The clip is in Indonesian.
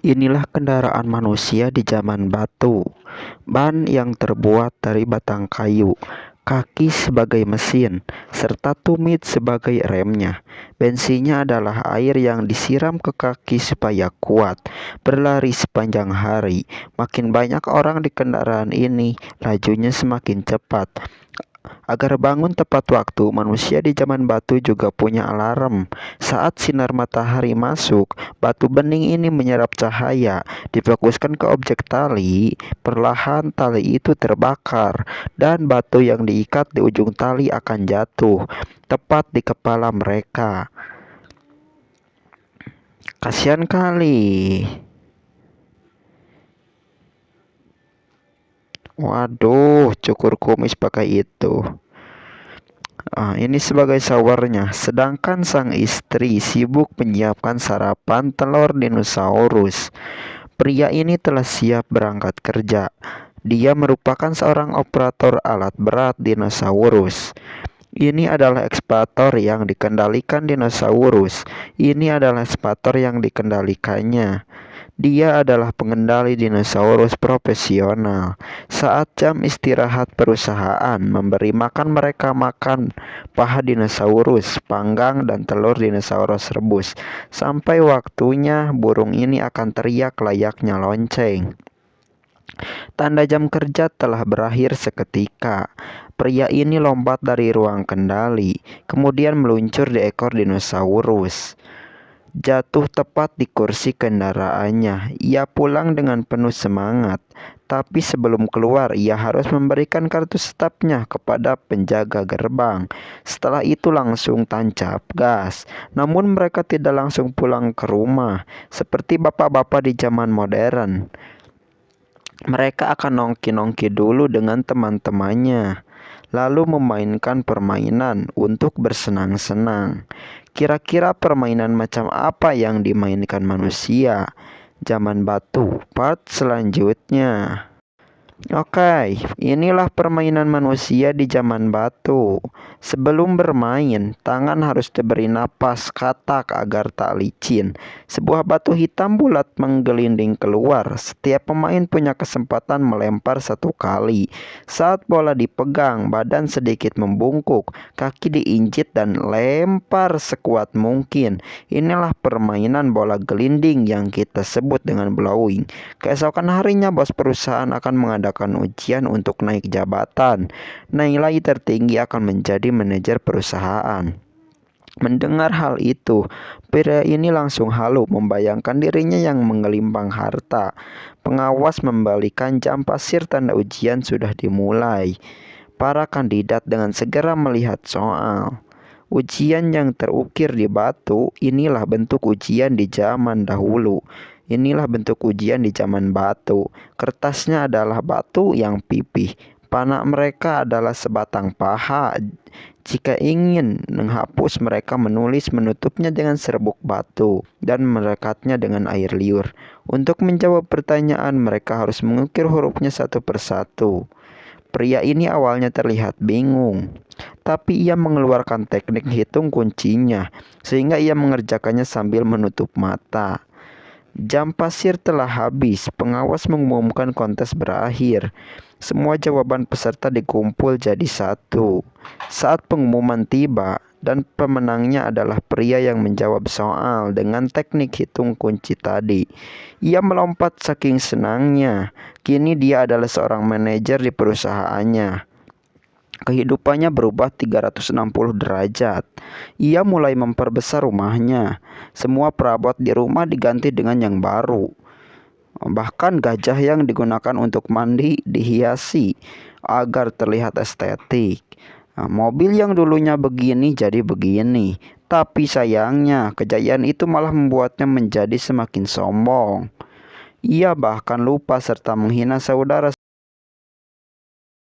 Inilah kendaraan manusia di zaman batu. Ban yang terbuat dari batang kayu, kaki sebagai mesin, serta tumit sebagai remnya. Bensinnya adalah air yang disiram ke kaki supaya kuat berlari sepanjang hari. Makin banyak orang di kendaraan ini, lajunya semakin cepat. Agar bangun tepat waktu, manusia di zaman batu juga punya alarm. Saat sinar matahari masuk, batu bening ini menyerap cahaya, difokuskan ke objek tali. Perlahan tali itu terbakar, dan batu yang diikat di ujung tali akan jatuh, tepat di kepala mereka. Kasihan kali. Waduh, cukur kumis pakai itu. Ini sebagai sawernya. Sedangkan sang istri sibuk menyiapkan sarapan telur dinosaurus. Pria ini telah siap berangkat kerja. Dia merupakan seorang operator alat berat dinosaurus. Ini adalah ekskavator yang dikendalikan dinosaurus. Ini adalah ekskavator yang dikendalikannya. Dia adalah pengendali dinosaurus profesional. Saat jam istirahat perusahaan memberi makan mereka makan paha dinosaurus panggang dan telur dinosaurus rebus. Sampai waktunya burung ini akan teriak layaknya lonceng. Tanda jam kerja telah berakhir seketika. Pria ini lompat dari ruang kendali, kemudian meluncur di ekor dinosaurus. Jatuh tepat di kursi kendaraannya. Ia pulang dengan penuh semangat, tapi sebelum keluar ia harus memberikan kartu stopnya kepada penjaga gerbang. Setelah itu langsung tancap gas. Namun mereka tidak langsung pulang ke rumah seperti bapak-bapak di zaman modern. Mereka akan nongki-nongki dulu dengan teman-temannya, lalu memainkan permainan untuk bersenang-senang. Kira-kira permainan macam apa yang dimainkan manusia zaman batu? Part selanjutnya. Oke, inilah permainan manusia di zaman batu. Sebelum bermain, tangan harus diberi napas katak agar tak licin. Sebuah batu hitam bulat menggelinding keluar. Setiap pemain punya kesempatan melempar satu kali. Saat bola dipegang, badan sedikit membungkuk, kaki diinjit dan lempar sekuat mungkin. Inilah permainan bola gelinding yang kita sebut dengan blowing. Keesokan harinya bos perusahaan akan mengadakan ujian untuk naik jabatan. Nilai tertinggi akan menjadi manajer perusahaan. Mendengar hal itu, pria ini langsung halu membayangkan dirinya yang mengelimpang harta. Pengawas membalikan jam pasir tanda ujian sudah dimulai. Para kandidat dengan segera melihat soal. Ujian yang terukir di batu, inilah bentuk ujian di zaman dahulu. Inilah bentuk ujian di zaman batu. Kertasnya adalah batu yang pipih. Panah mereka adalah sebatang paha. Jika ingin menghapus, mereka menutupnya dengan serbuk batu dan merekatnya dengan air liur. Untuk menjawab pertanyaan, mereka harus mengukir hurufnya satu persatu. Pria ini awalnya terlihat bingung, tapi ia mengeluarkan teknik hitung kuncinya, sehingga ia mengerjakannya sambil menutup mata. Jam pasir telah habis. Pengawas mengumumkan kontes berakhir. Semua jawaban peserta dikumpul jadi satu. Saat pengumuman tiba, dan pemenangnya adalah pria yang menjawab soal dengan teknik hitung kunci tadi. Ia melompat saking senangnya. Kini dia adalah seorang manajer di perusahaannya. Kehidupannya berubah 360 derajat. Ia mulai memperbesar rumahnya. Semua perabot di rumah diganti dengan yang baru. Bahkan gajah yang digunakan untuk mandi dihiasi agar terlihat estetik. Mobil yang dulunya begini jadi begini. Tapi sayangnya kejayaan itu malah membuatnya menjadi semakin sombong. Ia bahkan lupa serta menghina saudara